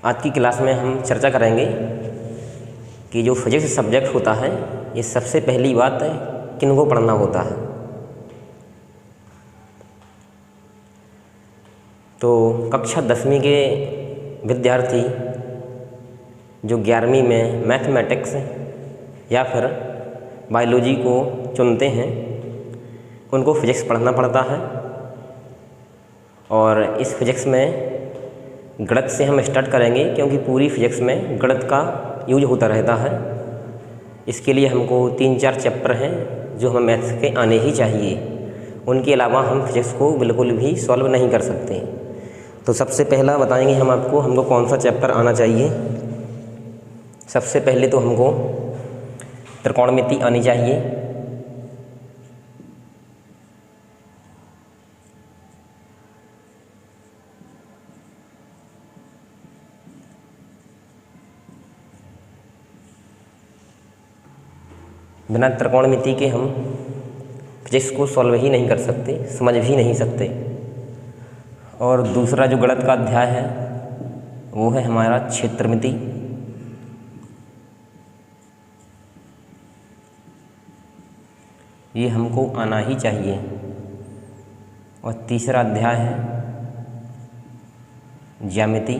आज की क्लास में हम चर्चा करेंगे कि जो फिजिक्स सब्जेक्ट होता है ये सबसे पहली बात किन को पढ़ना होता है। तो कक्षा 10वीं के विद्यार्थी जो 11वीं में मैथमेटिक्स या फिर बायोलॉजी को चुनते हैं उनको फिजिक्स पढ़ना पड़ता है। और इस फिजिक्स में गणित से हम स्टार्ट करेंगे क्योंकि पूरी फिजिक्स में गणित का यूज होता रहता है। इसके लिए हमको 3-4 चैप्टर हैं जो हमें मैथ्स के आने ही चाहिए, उनके अलावा हम फिजिक्स को बिल्कुल भी सॉल्व नहीं कर सकते। तो सबसे पहला बताएंगे हम आपको हमको कौन सा चैप्टर आना चाहिए। सबसे पहले तो हमको त्रिकोणमिति आनी चाहिए। बिना त्रिकोणमिति के हम फिजिक्स को सॉल्व ही नहीं कर सकते, समझ भी नहीं सकते। और दूसरा जो गणित का अध्याय है वो है हमारा क्षेत्रमिति। ये हमको आना ही चाहिए। और तीसरा अध्याय है ज्यामिति।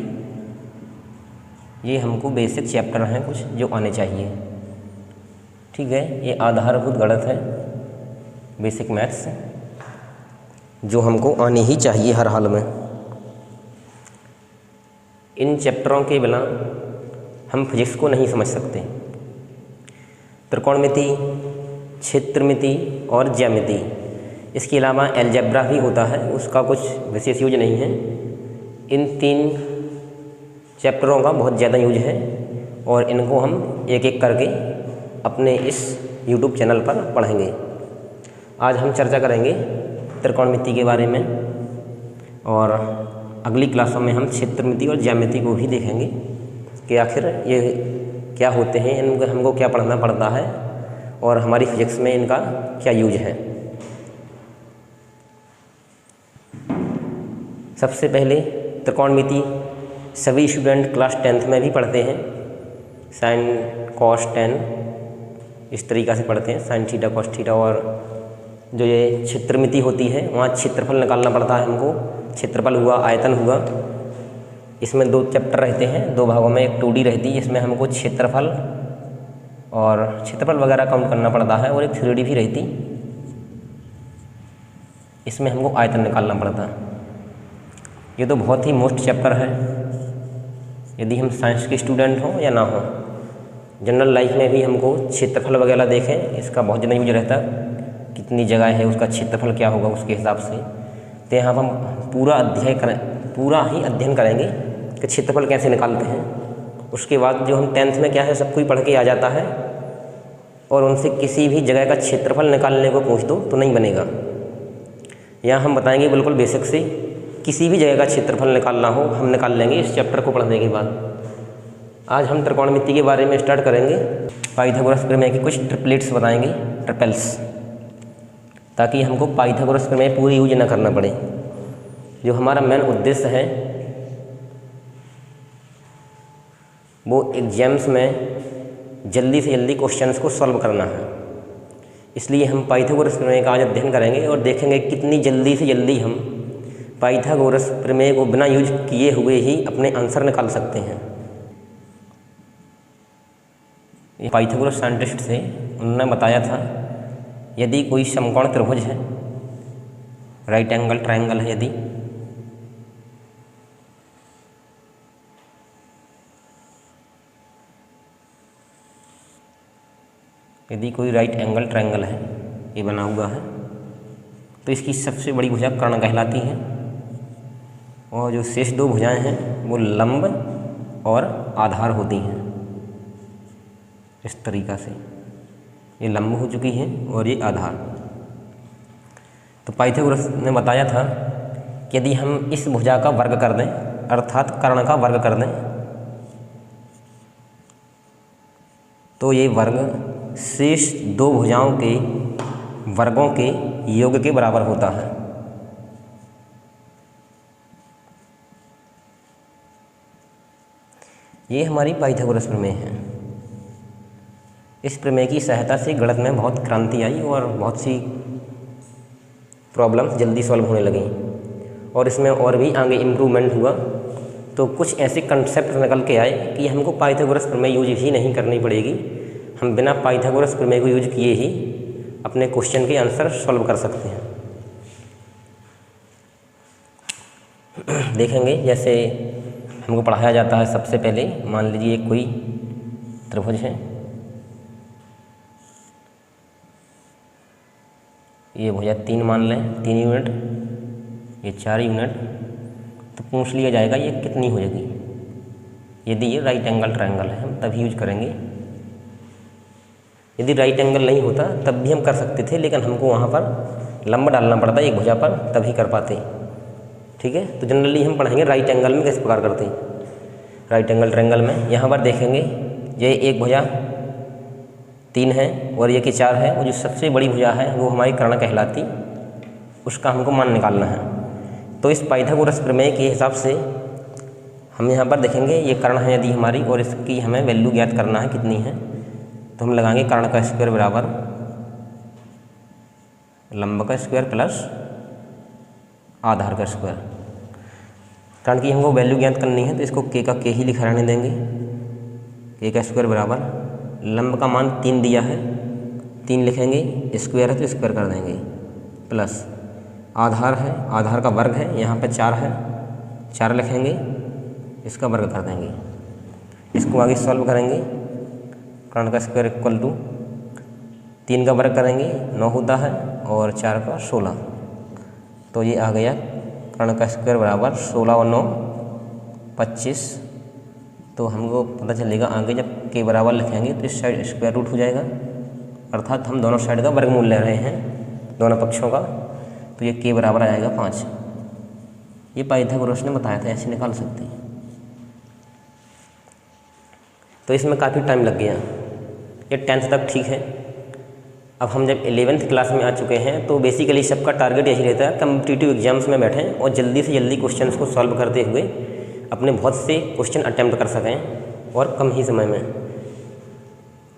ये हमको बेसिक चैप्टर हैं कुछ जो आने चाहिए। ठीक है, ये आधारभूत गणित है, बेसिक मैथ्स जो हमको आनी ही चाहिए हर हाल में। इन चैप्टरों के बिना हम फिजिक्स को नहीं समझ सकते। त्रिकोणमिति, क्षेत्रमिति और ज्यामिति, इसके अलावा अलजेब्रा भी होता है, उसका कुछ विशेष यूज नहीं है। इन 3 चैप्टरों का बहुत ज़्यादा यूज है और इनको हम एक एक करके अपने इस YouTube चैनल पर पढ़ेंगे। आज हम चर्चा करेंगे त्रिकोणमिति के बारे में और अगली क्लासों में हम क्षेत्रमिति और ज्यामिति को भी देखेंगे कि आखिर ये क्या होते हैं, इनको हमको क्या पढ़ना पड़ता है और हमारी फिजिक्स में इनका क्या यूज है। सबसे पहले त्रिकोणमिति सभी स्टूडेंट क्लास 10th में भी पढ़ते हैं। साइन कॉस टेन इस तरीक़ा से पढ़ते हैं, साइन थीटा कॉस थीटा। और जो ये क्षेत्रमिति होती है वहाँ क्षेत्रफल निकालना पड़ता है हमको। क्षेत्रफल हुआ, आयतन हुआ, इसमें 2 चैप्टर रहते हैं, 2 भागों में। एक 2D रहती है, इसमें हमको क्षेत्रफल और क्षेत्रफल वगैरह काउंट करना पड़ता है। और एक 3D भी रहती, इसमें हमको आयतन निकालना पड़ता है। ये तो बहुत ही मोस्ट चैप्टर है, यदि हम साइंस के स्टूडेंट हों या ना हों। जनरल लाइफ में भी हमको क्षेत्रफल वगैरह देखें, इसका बहुत ज़्यादा यूज रहता है। कितनी जगह है, उसका क्षेत्रफल क्या होगा उसके हिसाब से। तो यहाँ हम पूरा ही अध्ययन करेंगे कि क्षेत्रफल कैसे निकालते हैं। उसके बाद जो हम 10th में क्या है सब कुछ पढ़ के आ जाता है और उनसे किसी भी जगह का क्षेत्रफल निकालने को पूछ दो तो नहीं बनेगा। यहाँ हम बताएंगे बिल्कुल बेसिक से, किसी भी जगह का क्षेत्रफल निकालना हो हम निकाल लेंगे इस चैप्टर को पढ़ने के बाद। आज हम त्रिकोणमिति के बारे में स्टार्ट करेंगे। पाइथागोरस प्रमेय के कुछ ट्रिपलेट्स बताएंगे, ट्रिपल्स, ताकि हमको पाइथागोरस प्रमेय पूरी यूज ना करना पड़े। जो हमारा मेन उद्देश्य है वो एग्जाम्स में जल्दी से जल्दी क्वेश्चंस को सॉल्व करना है। इसलिए हम पाइथागोरस प्रमेय का आज अध्ययन करेंगे और देखेंगे कितनी जल्दी से जल्दी हम पाइथागोरस प्रमेय को बिना यूज किए हुए ही अपने आंसर निकाल सकते हैं। ये पाइथागोरस साइंटिस्ट थे, उन्होंने बताया था यदि कोई समकोण त्रिभुज है, राइट एंगल ट्रायंगल है, यदि कोई राइट एंगल ट्रायंगल है, ये बना हुआ है, तो इसकी सबसे बड़ी भुजा कर्ण कहलाती है। और जो शेष 2 भुजाएं हैं वो लंब और आधार होती हैं। इस तरीक़ा से ये लंब हो चुकी है और ये आधार। तो पाइथागोरस ने बताया था कि यदि हम इस भुजा का वर्ग कर दें, अर्थात कर्ण का वर्ग कर दें, तो ये वर्ग शेष 2 भुजाओं के वर्गों के योग के बराबर होता है। ये हमारी पाइथागोरस प्रमेय है। इस प्रमेय की सहायता से गणित में बहुत क्रांति आई और बहुत सी प्रॉब्लम्स जल्दी सॉल्व होने लगी और इसमें और भी आगे इम्प्रूवमेंट हुआ। तो कुछ ऐसे कंसेप्ट निकल के आए कि हमको पाइथागोरस प्रमेय यूज ही नहीं करनी पड़ेगी, हम बिना पाइथागोरस प्रमेय को यूज किए ही अपने क्वेश्चन के आंसर सॉल्व कर सकते हैं। देखेंगे जैसे हमको पढ़ाया जाता है, सबसे पहले मान लीजिए कोई त्रिभुज है, ये भुजा 3 मान लें, 3 यूनिट, ये 4 यूनिट, तो पूछ लिया जाएगा ये कितनी हो जाएगी। यदि ये राइट एंगल ट्रायंगल है हम तभी यूज करेंगे, यदि राइट एंगल नहीं होता तब भी हम कर सकते थे, लेकिन हमको वहाँ पर लंब डालना पड़ता एक भुजा पर तभी कर पाते। ठीक है, तो जनरली हम पढ़ेंगे राइट एंगल में किस प्रकार करते हैं। राइट एंगल ट्रायंगल में यहाँ पर देखेंगे ये एक भुजा 3 है और ये कि 4 है, और जो सबसे बड़ी भुजा है वो हमारी कर्ण कहलाती, उसका हमको मान निकालना है। तो इस पाइथागोरस प्रमेय के हिसाब से हम यहाँ पर देखेंगे ये कर्ण है यदि हमारी, और इसकी हमें वैल्यू ज्ञात करना है कितनी है, तो हम लगाएंगे कर्ण का स्क्वायर बराबर लंब का स्क्वायर प्लस आधार का स्क्वायर। कर्ण की हमको वैल्यू ज्ञात करनी है तो इसको के का के ही लिखा रहने देंगे। के का स्क्वायर बराबर लंब का मान 3 दिया है, 3 लिखेंगे, स्क्वायर है तो स्क्वायर कर देंगे, प्लस आधार है, आधार का वर्ग है, यहाँ पे 4 है, 4 लिखेंगे, इसका वर्ग कर देंगे। इसको आगे सॉल्व करेंगे, कर्ण का स्क्वायर इक्वल टू 3 का वर्ग करेंगे 9 होता है और 4 का 16, तो ये आ गया कर्ण का स्क्वायर बराबर 16 और 9 25। तो हमको पता चलेगा आगे जब के बराबर लिखेंगे तो इस साइड स्क्वायर रूट हो जाएगा, अर्थात हम दोनों साइड का वर्गमूल ले रहे हैं दोनों पक्षों का, तो ये के बराबर आ जाएगा 5। ये पाइथागोरस ने बताया था, ऐसे निकाल सकते हैं। तो इसमें काफ़ी टाइम लग गया, ये 10th तक ठीक है। अब हम जब 11th क्लास में आ चुके हैं तो बेसिकली सबका टारगेट यही रहता है कम्पिटिटिव एग्जाम्स में बैठें और जल्दी से जल्दी क्वेश्चंस को सॉल्व करते हुए अपने बहुत से क्वेश्चन अटैम्प्ट कर सकें और कम ही समय में।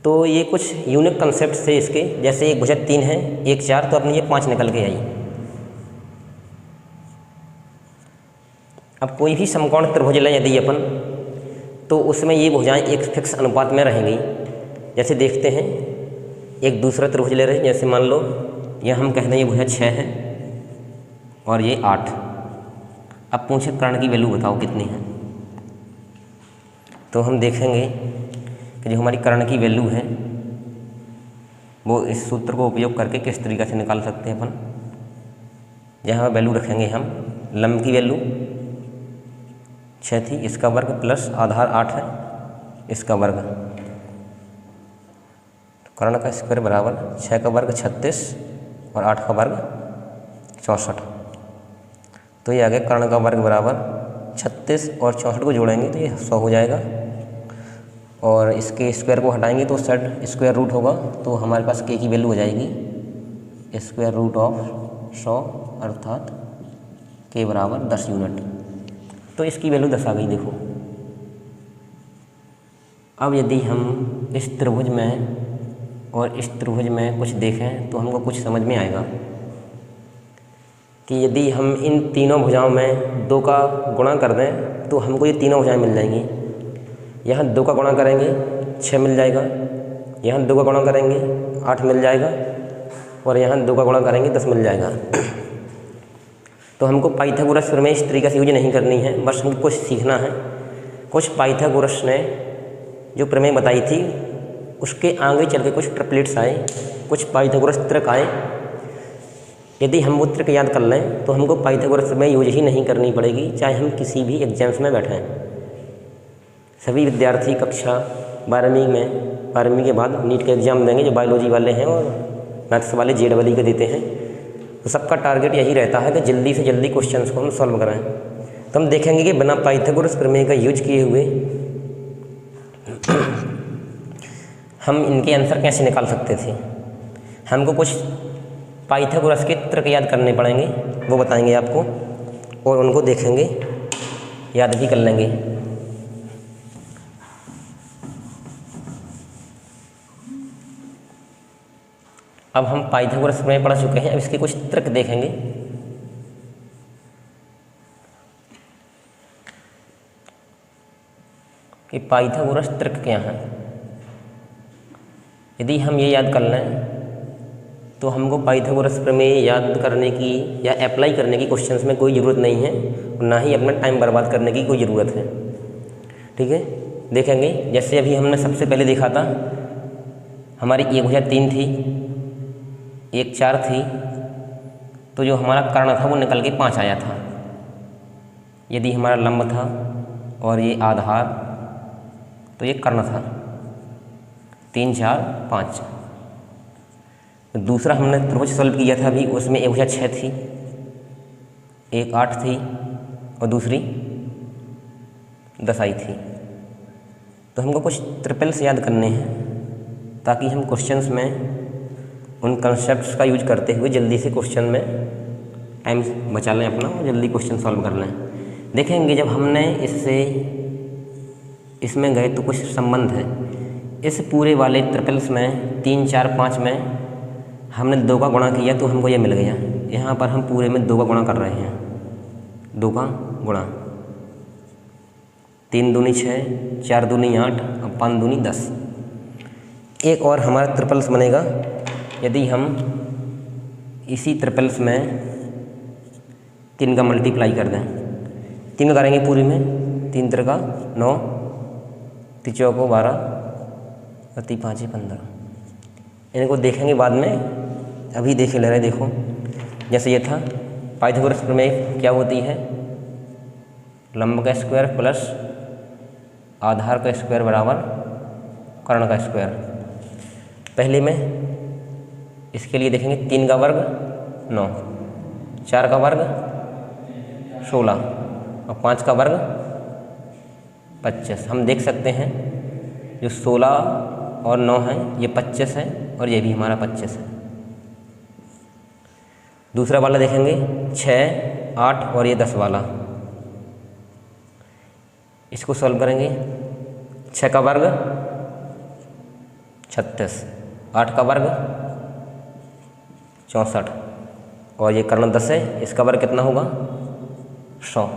तो ये कुछ यूनिक कंसेप्ट थे इसके, जैसे एक भुजा 3 है, एक 4, तो अपनी ये 5 निकल के आई। अब कोई भी समकोण त्रिभुज लें यदि अपन, तो उसमें ये भुजाएं एक फिक्स अनुपात में रहेंगी। जैसे देखते हैं एक दूसरा त्रिभुज ले रहे हैं, जैसे मान लो यह हम कहते हैं ये भुजा 6 है और ये 8। अब पूछे कर्ण की वैल्यू बताओ कितनी है, तो हम देखेंगे कि जो हमारी कर्ण की वैल्यू है वो इस सूत्र को उपयोग करके किस तरीके से निकाल सकते हैं अपन। जहाँ वैल्यू रखेंगे हम, लंब की वैल्यू 6 थी, इसका वर्ग प्लस आधार 8 है, इसका वर्ग, कर्ण का स्क्वायर बराबर 6 का वर्ग 36 और 8 का वर्ग 64। तो ये आ गया कर्ण का वर्ग बराबर 36 और 64 को जोड़ेंगे तो ये 100 हो जाएगा, और इसके स्क्वायर को हटाएंगे तो सेट स्क्वायर रूट होगा, तो हमारे पास के की वैल्यू हो जाएगी स्क्वायर रूट ऑफ 100, अर्थात के बराबर 10 यूनिट। तो इसकी वैल्यू 10 आ गई। देखो अब यदि हम इस त्रिभुज में और इस त्रिभुज में कुछ देखें तो हमको कुछ समझ में आएगा कि यदि हम इन तीनों भुजाओं में 2 का गुणा कर दें तो हमको ये तीनों भुजाएं मिल जाएंगी। यहाँ 2 का गुणा करेंगे 6 मिल जाएगा, यहाँ 2 का गुणा करेंगे 8 मिल जाएगा, और यहाँ 2 का गुणा करेंगे 10 मिल जाएगा। तो हमको पाइथागोरस प्रमेय इस तरीके से यूज नहीं करनी है, बस हमको कुछ सीखना है। कुछ पाइथागोरस ने जो प्रमेय बताई थी उसके आगे चल के कुछ ट्रिपलेट्स आए, कुछ पाइथागोरस त्रिक आए। यदि हम वो त्रिक याद कर लें तो हमको पाइथागोरस प्रमेय यूज ही नहीं करनी पड़ेगी, चाहे हम किसी भी एग्जाम्स में बैठें। सभी विद्यार्थी कक्षा 12वीं के बाद नीट का एग्ज़ाम देंगे, जो बायोलॉजी वाले हैं और मैथ्स वाले JEE के देते हैं, तो सबका टारगेट यही रहता है कि जल्दी से जल्दी क्वेश्चंस को हम सॉल्व कराएं। तो हम देखेंगे कि बिना पाइथागोरस प्रमेय का यूज किए हुए हम इनके आंसर कैसे निकाल सकते थे। हमको कुछ पाइथागोरस के त्रिक याद करने पड़ेंगे, वो बताएंगे आपको, और उनको देखेंगे, याद भी कर लेंगे। अब हम पाइथागोरस प्रमेय पढ़ चुके हैं, अब इसके कुछ तर्क देखेंगे। कि पाइथागोरस तर्क क्या है। यदि हम ये याद कर लें तो हमको पाइथागोरस प्रमेय याद करने की या अप्लाई करने की क्वेश्चंस में कोई ज़रूरत नहीं है, और ना ही अपना टाइम बर्बाद करने की कोई ज़रूरत है। ठीक है, देखेंगे। जैसे अभी हमने सबसे पहले देखा था, हमारी 1 भुजा 3 थी, 1 4 थी, तो जो हमारा कर्ण था वो निकल के 5 आया था। यदि हमारा लंब था और ये आधार, तो ये कर्ण था। 3 4 5। दूसरा हमने त्रिभुज सॉल्व किया था अभी, उसमें 1 भुजा 6 थी, 1 8 थी और दूसरी 10 आई थी। तो हमको कुछ ट्रिपल्स याद करने हैं ताकि हम क्वेश्चंस में उन कंसेप्ट्स का यूज करते हुए जल्दी से क्वेश्चन में टाइम बचा लें अपना और जल्दी क्वेश्चन सॉल्व कर लें। देखेंगे जब हमने इसमें गए तो कुछ संबंध है। इस पूरे वाले ट्रिपल्स में 3 4 5 में हमने 2 का गुणा किया तो हमको ये मिल गया। यहाँ पर हम पूरे में 2 का गुणा कर रहे हैं, 2 का गुणा, 3 दूनी 6, 4 दूनी 8 और 5 दूनी 10। एक और हमारा ट्रिपल्स बनेगा यदि हम इसी ट्रिपल्स में 3 का मल्टीप्लाई कर दें। 3 का करेंगे पूरी में, 3 3 का 9, 3 4 12 और 3 5 15। इनको देखेंगे बाद में, अभी देख ले रहे। देखो जैसे ये था, पाइथागोरस प्रमेय क्या होती है, लंब का स्क्वायर प्लस आधार का स्क्वायर बराबर कर्ण का स्क्वायर। पहले में इसके लिए देखेंगे 3 का वर्ग 9, 4 का वर्ग 16 और 5 का वर्ग 25। हम देख सकते हैं जो 16 और 9 है ये 25 है और ये भी हमारा 25 है। दूसरा वाला देखेंगे 6 8 और ये 10 वाला, इसको सॉल्व करेंगे। 6 का वर्ग 36, 8 का वर्ग 64 और ये कर्ण 10 है, इसका वर्ग कितना होगा 100।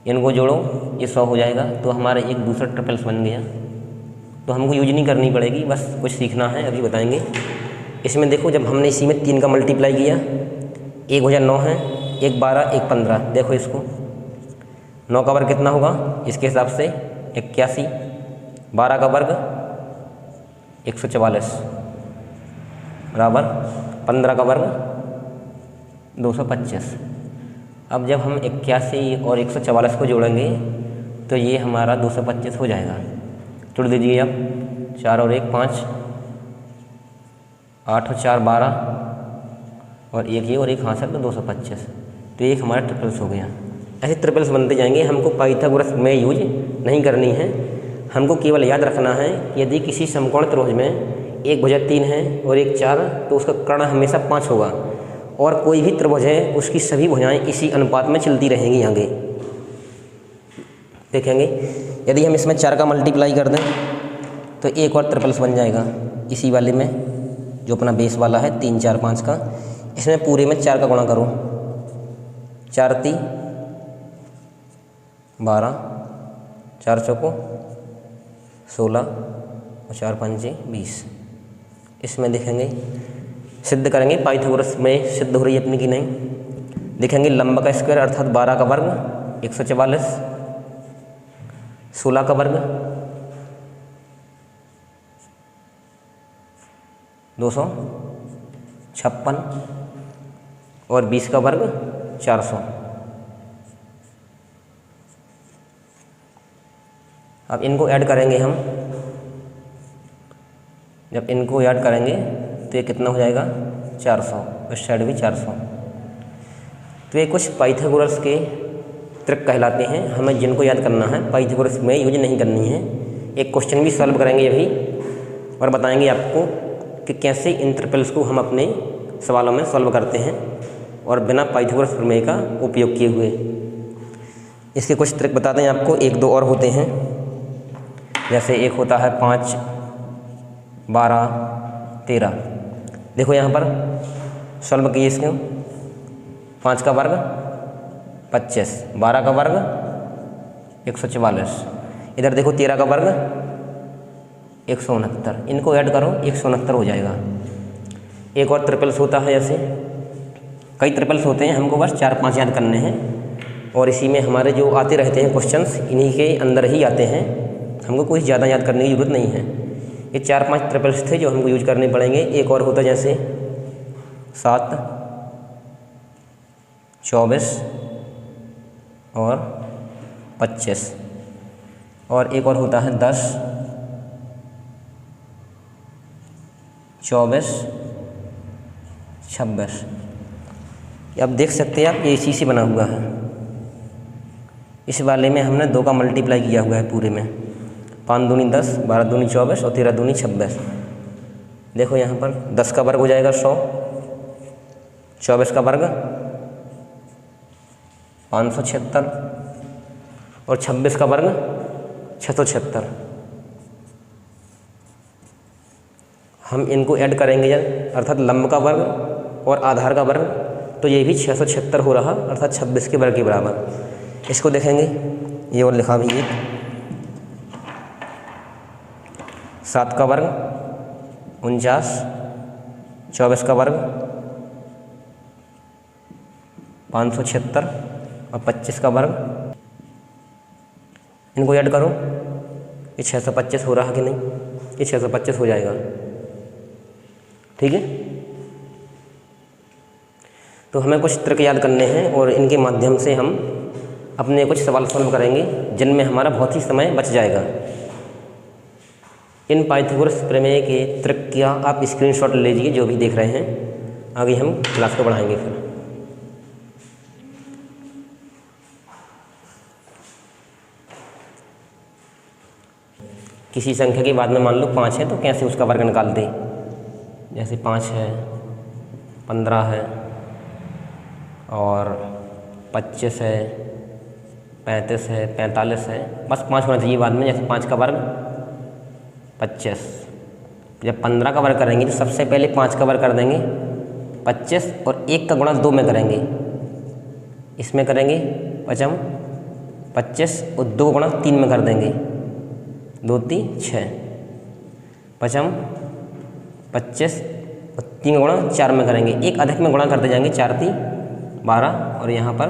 इनको जोड़ो, ये 100 हो जाएगा। तो हमारा एक दूसरा ट्रिपल्स बन गया। तो हमको यूज नहीं करनी पड़ेगी, बस कुछ सीखना है, अभी बताएंगे। इसमें देखो जब हमने इसी में 3 का मल्टीप्लाई किया, 1 भुजा 9 है, 1 12 1 15। देखो इसको 9 का वर्ग कितना होगा इसके हिसाब से 81, 12 का वर्ग 144 बराबर 15 का वर्ग 225। अब जब हम 81 और 144 को जोड़ेंगे तो ये हमारा 225 हो जाएगा। जोड़ दीजिए अब, 4 और 1 5, 8 और 4 12 और 1 ये और 1 हाथ तो 225। तो एक हमारा ट्रिपल्स हो गया। ऐसे ट्रिपल्स बनते जाएंगे। हमको पाइथागोरस में यूज नहीं करनी है, हमको केवल याद रखना है यदि किसी समकोण त्रिभुज में 1 भुजा 3 है और 1 4 तो उसका कर्ण हमेशा 5 होगा, और कोई भी त्रिभुज है उसकी सभी भुजाएं इसी अनुपात में चलती रहेंगी आगे। देखेंगे यदि हम इसमें 4 का मल्टीप्लाई कर दें तो एक और ट्रिपल्स बन जाएगा इसी वाले में, जो अपना बेस वाला है 3 4 5 का। इसमें पूरे में 4 का गुणा करो, 4 3 12, 4 चौको 16 और 4 5 20। इसमें देखेंगे सिद्ध करेंगे पाइथागोरस में सिद्ध हो रही है अपनी कि नहीं। देखेंगे लंब का स्क्वायर अर्थात 12 का वर्ग 144, 16 का वर्ग 256 और 20 का वर्ग 400। अब इनको ऐड करेंगे हम, जब इनको ऐड करेंगे तो ये कितना हो जाएगा 400, इस साइड भी 400। तो ये कुछ पाइथागोरस के ट्रिक कहलाते हैं, हमें जिनको याद करना है, पाइथागोरस में यूज नहीं करनी है। एक क्वेश्चन भी सॉल्व करेंगे अभी और बताएंगे आपको कि कैसे इन ट्रिपल्स को हम अपने सवालों में सॉल्व करते हैं और बिना पाइथागोरस प्रमेय का उपयोग किए हुए। इसके कुछ ट्रिक बताते हैं आपको, 1 2 और होते हैं। जैसे एक होता है 5 12 13, देखो यहाँ पर सॉल्व कीजिए इसको। 5 का वर्ग 25, 12 का वर्ग 144, इधर देखो 13 का वर्ग 169, इनको ऐड करो 169 हो जाएगा। एक और ट्रिपल्स होता है, ऐसे कई ट्रिपल्स होते हैं, हमको बस 4-5 याद करने हैं और इसी में हमारे जो आते रहते हैं क्वेश्चंस इन्हीं के अंदर ही आते हैं, हमको कुछ ज़्यादा याद करने की ज़रूरत नहीं है। ये 4-5 ट्रिपल्स थे जो हमको यूज करने पड़ेंगे। एक और होता है जैसे 7, 24 और 25, और एक और होता है 10, 24, 26। अब देख सकते हैं आप ये इसी से बना हुआ है। इस वाले में हमने 2 का मल्टीप्लाई किया हुआ है पूरे में। 5 दूनी 10, 12 दूनी 24 और 13 दूनी 26। देखो यहाँ पर 10 का वर्ग हो जाएगा 100, 24 का वर्ग 576 और 26 का वर्ग 676। हम इनको ऐड करेंगे अर्थात लंब का वर्ग और आधार का वर्ग, तो ये भी 676 हो रहा, अर्थात 26 के वर्ग के बराबर। इसको देखेंगे, ये और लिखा भी है 7 का वर्ग 49, 24 का वर्ग 576 और 25 का वर्ग, इनको ऐड करो, ये 625 हो रहा कि नहीं, ये 625 हो जाएगा। ठीक है, तो हमें कुछ ट्रिक याद करने हैं और इनके माध्यम से हम अपने कुछ सवाल सॉल्व करेंगे जिनमें हमारा बहुत ही समय बच जाएगा। इन पाइथागोरस प्रमेय के ट्रिक का आप स्क्रीनशॉट लीजिए जो भी देख रहे हैं, आगे हम क्लास को बढ़ाएंगे। फिर किसी संख्या के बाद में मान लो 5 है तो कैसे उसका वर्ग निकाल दे। जैसे 5 है, 15 है और 25 है, 35 है, 45 है, बस 5 होना चाहिए बाद में। जैसे 5 का वर्ग 25, जब 15 का वर्ग करेंगे तो सबसे पहले 5 का वर्ग कर देंगे 25 और 1 का गुणा 2 में करेंगे, इसमें करेंगे 25 और 2 गुणा 3 में कर देंगे, 2 3 6, 25 और 3 गुणा 4 में करेंगे, एक अधिक में गुणा करते जाएंगे, 4 3 12 और यहाँ पर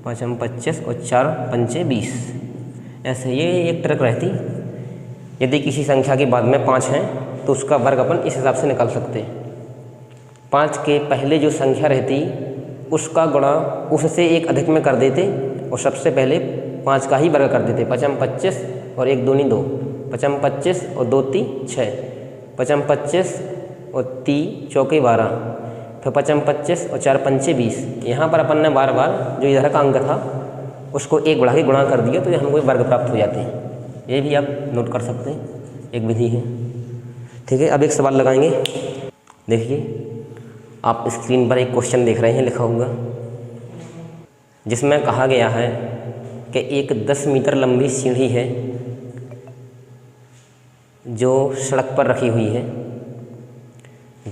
25 और 4 5 20। ऐसे ये एक ट्रिक रहती। यदि किसी संख्या के बाद में 5 है तो उसका वर्ग अपन इस हिसाब से निकाल सकते हैं। 5 के पहले जो संख्या रहती उसका गुणा उससे एक अधिक में कर देते और सबसे पहले 5 का ही वर्ग कर देते। 25 और 1 दूनी 2, 25 और 2 3 6, 25 और 3 चौके 12, फिर 25 और 4 5 20। यहाँ पर अपन ने बार बार जो इधर का अंक था उसको 1 बढ़ा के गुणा कर दिया तो हमको वर्ग प्राप्त हो जाते हैं। ये भी आप नोट कर सकते हैं, एक विधि है। ठीक है, अब एक सवाल लगाएंगे। देखिए आप स्क्रीन पर एक क्वेश्चन देख रहे हैं लिखा हुआ, जिसमें कहा गया है कि एक 10 मीटर लंबी सीढ़ी है जो सड़क पर रखी हुई है।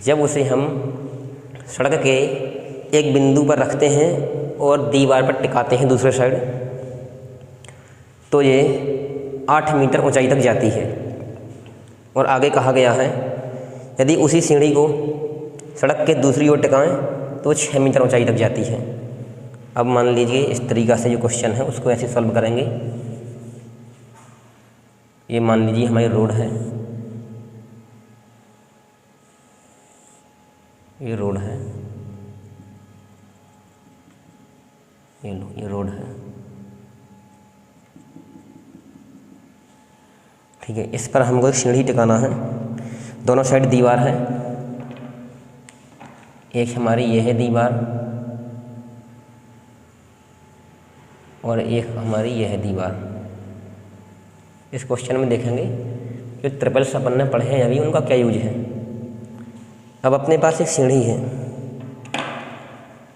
जब उसे हम सड़क के एक बिंदु पर रखते हैं और दीवार पर टिकाते हैं दूसरे साइड, तो ये 8 मीटर ऊंचाई तक जाती है। और आगे कहा गया है यदि उसी सीढ़ी को सड़क के दूसरी ओर टिकाएं तो 6 मीटर ऊंचाई तक जाती है। अब मान लीजिए इस तरीक़ा से जो क्वेश्चन है उसको ऐसे सॉल्व करेंगे। ये मान लीजिए हमारी रोड है, ये रोड है, ये लो ये रोड है। ठीक है, इस पर हमको एक सीढ़ी टिकाना है। दोनों साइड दीवार है, एक हमारी ये है दीवार और एक हमारी ये है दीवार। इस क्वेश्चन में देखेंगे जो ट्रिपल्स अपन ने पढ़े हैं अभी उनका क्या यूज है। अब अपने पास एक सीढ़ी है,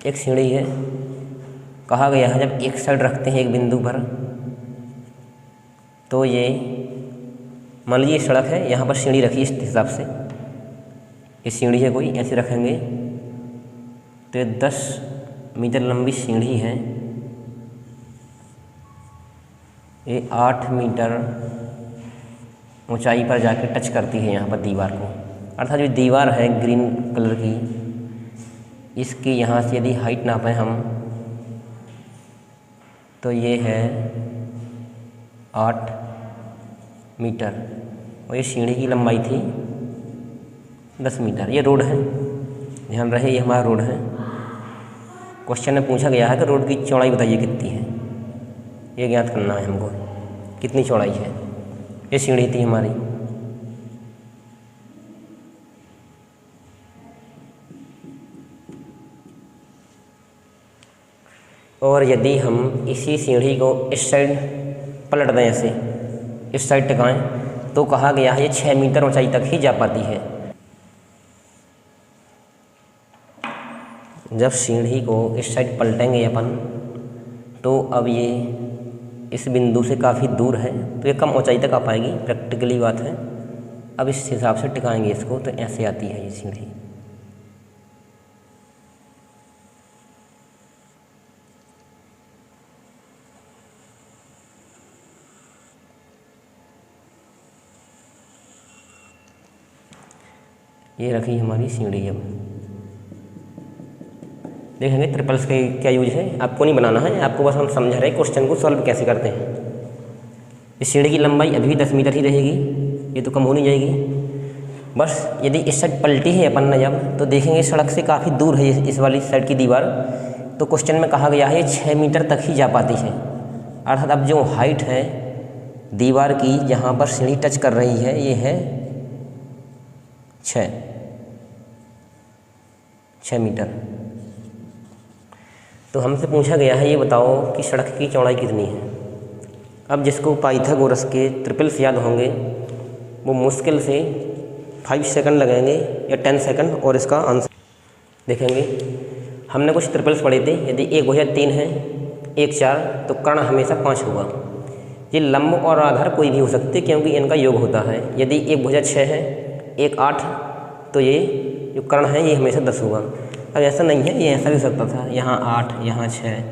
एक सीढ़ी है, कहा गया है जब एक साइड रखते हैं एक बिंदु पर तो ये मान लीजिए सड़क है, यहाँ पर सीढ़ी रखी इस हिसाब से, ये सीढ़ी है कोई, ऐसे रखेंगे तो ये 10 मीटर लंबी सीढ़ी है, ये 8 मीटर ऊंचाई पर जाके टच करती है यहाँ पर दीवार को। अर्थात जो दीवार है ग्रीन कलर की, इसकी यहाँ से यदि हाइट नापें हम तो ये है 8 मीटर और ये सीढ़ी की लंबाई थी 10 मीटर। ये रोड है, ध्यान रहे ये हमारा रोड है। क्वेश्चन में पूछा गया है कि रोड की चौड़ाई बताइए कितनी है, ये ज्ञात करना है हमको कितनी चौड़ाई है। ये सीढ़ी थी हमारी, और यदि हम इसी सीढ़ी को इस साइड पलट दें, ऐसे इस साइड टिकाएं, तो कहा गया है ये 6 मीटर ऊंचाई तक ही जा पाती है। जब सीढ़ी को इस साइड पलटेंगे अपन, तो अब ये इस बिंदु से काफ़ी दूर है तो ये कम ऊंचाई तक आ पाएगी, प्रैक्टिकली बात है। अब इस हिसाब से टिकाएंगे इसको तो ऐसे आती है ये सीढ़ी। ये रखी हमारी सीढ़ी। अब देखेंगे ट्रिपल्स का क्या यूज है, आपको नहीं बनाना है, आपको बस हम समझा रहे हैं क्वेश्चन को सॉल्व कैसे करते हैं। इस सीढ़ी की लंबाई अभी भी 10 मीटर ही रहेगी, ये तो कम हो नहीं जाएगी। बस यदि इस साइड पलटी है अपन ने जब, तो देखेंगे सड़क से काफ़ी दूर है इस वाली साइड की दीवार, तो क्वेश्चन में कहा गया है ये 6 मीटर तक ही जा पाती है। अर्थात अब जो हाइट है दीवार की जहाँ पर सीढ़ी टच कर रही है, ये है 6 मीटर। तो हमसे पूछा गया है ये बताओ कि सड़क की चौड़ाई कितनी है। अब जिसको पाइथागोरस के ट्रिपल्स याद होंगे वो मुश्किल से 5 सेकंड लगेंगे या 10 सेकंड और इसका आंसर देखेंगे। हमने कुछ ट्रिपल्स पढ़े थे, यदि 1 भुजा 3 है, 1 4, तो कर्ण हमेशा 5 होगा। ये लंब और आधार कोई भी हो सकते क्योंकि इनका योग होता है। यदि 1 भुजा 6 है, 1 8, तो ये जो कर्ण है ये हमेशा 10 होगा। अब ऐसा नहीं है, ये ऐसा भी हो सकता था, यहाँ 8, यहाँ 6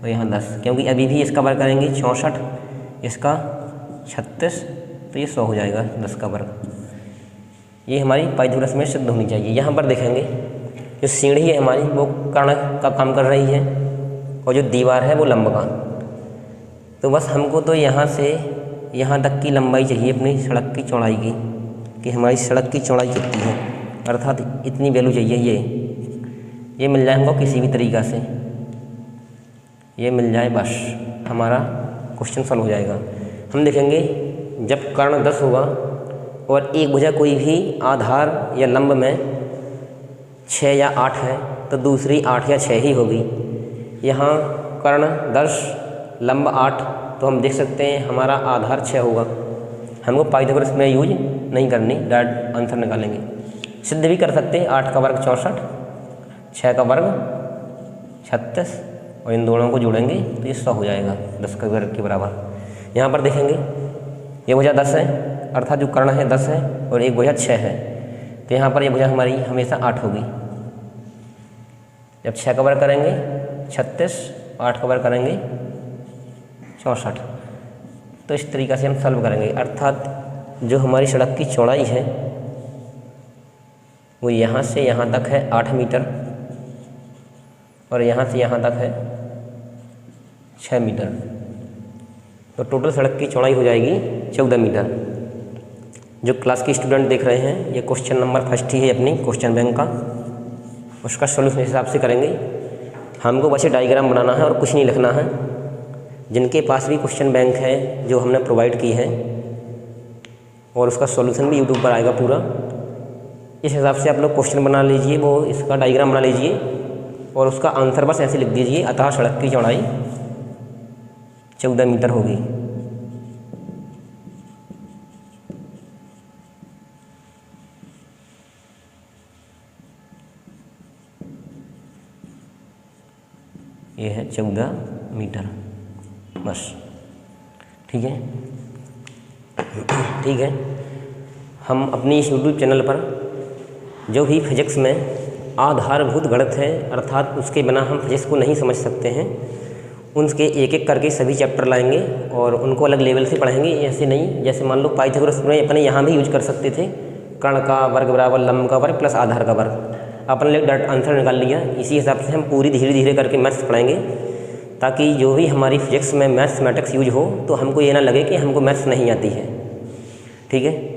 और यहाँ 10, क्योंकि अभी भी इसका वर्ग करेंगे 64, इसका 36, तो ये 100 हो जाएगा 10 का वर्ग। ये हमारी पाइथागोरस में सिद्ध होनी चाहिए। यहाँ पर देखेंगे जो सीढ़ी है हमारी वो कर्ण का काम कर रही है और जो दीवार है वो लंब का। तो बस हमको तो यहाँ से यहाँ तक की लंबाई चाहिए अपनी सड़क की चौड़ाई की, कि हमारी सड़क की चौड़ाई कितनी है, अर्थात इतनी वैल्यू चाहिए। ये मिल जाए हमको किसी भी तरीक़ा से, ये मिल जाए बस हमारा क्वेश्चन सॉल्व हो जाएगा। हम देखेंगे जब कर्ण 10 होगा और एक भुजा कोई भी आधार या लंब में 6 या 8 है तो दूसरी 8 या 6 ही होगी। यहाँ कर्ण 10 लंब 8, तो हम देख सकते हैं हमारा आधार 6 होगा। हमको पाइथागोरस में यूज नहीं करनी, डायरेक्ट आंसर निकालेंगे। सिद्ध भी कर सकते हैं, 8 का वर्ग 64, 6 का वर्ग 36 और इन दोनों को जोड़ेंगे तो ये 100 हो जाएगा 10 के वर्ग के बराबर। यहाँ पर देखेंगे ये भुजा 10 है, अर्थात जो कर्ण है 10 है और एक भुजा 6 है, तो यहाँ पर ये भुजा हमारी हमेशा 8 होगी। जब 6 का वर्ग करेंगे 36, 8 का वर्ग करेंगे 64, तो इस तरीक़ा से हम सॉल्व करेंगे। अर्थात जो हमारी सड़क की चौड़ाई है वो यहाँ से यहाँ तक है 8 मीटर और यहाँ से यहाँ तक है 6 मीटर, तो टोटल सड़क की चौड़ाई हो जाएगी 14 मीटर। जो क्लास के स्टूडेंट देख रहे हैं, ये क्वेश्चन नंबर फर्स्ट ही है अपनी क्वेश्चन बैंक का, उसका सोल्यूशन हिसाब से करेंगे। हमको बस डायग्राम बनाना है और कुछ नहीं लिखना है। जिनके पास भी क्वेश्चन बैंक है जो हमने प्रोवाइड की है और उसका सॉल्यूशन भी यूट्यूब पर आएगा पूरा, इस हिसाब से आप लोग क्वेश्चन बना लीजिए, वो इसका डायग्राम बना लीजिए और उसका आंसर बस ऐसे लिख दीजिए। अतः सड़क की चौड़ाई 14 मीटर होगी। ये है 14 मीटर, बस ठीक है। ठीक है, हम अपनी इस यूट्यूब चैनल पर जो भी फिजिक्स में आधारभूत गणित है, अर्थात उसके बिना हम फिजिक्स को नहीं समझ सकते हैं, उनके एक एक करके सभी चैप्टर लाएंगे और उनको अलग लेवल से पढ़ाएंगे। ऐसे नहीं, जैसे मान लो पाइथागोरस में अपने यहाँ भी यूज कर सकते थे, कर्ण का वर्ग बराबर लंब का वर्ग प्लस आधार का वर्ग, अपन ने डायरेक्ट आंसर निकाल लिया। इसी हिसाब से हम पूरी धीरे धीरे करके मैथ्स पढ़ाएंगे, ताकि जो भी हमारी फिजिक्स में मैथमेटिक्स यूज हो तो हमको ये ना लगे कि हमको मैथ्स नहीं आती है। ठीक है।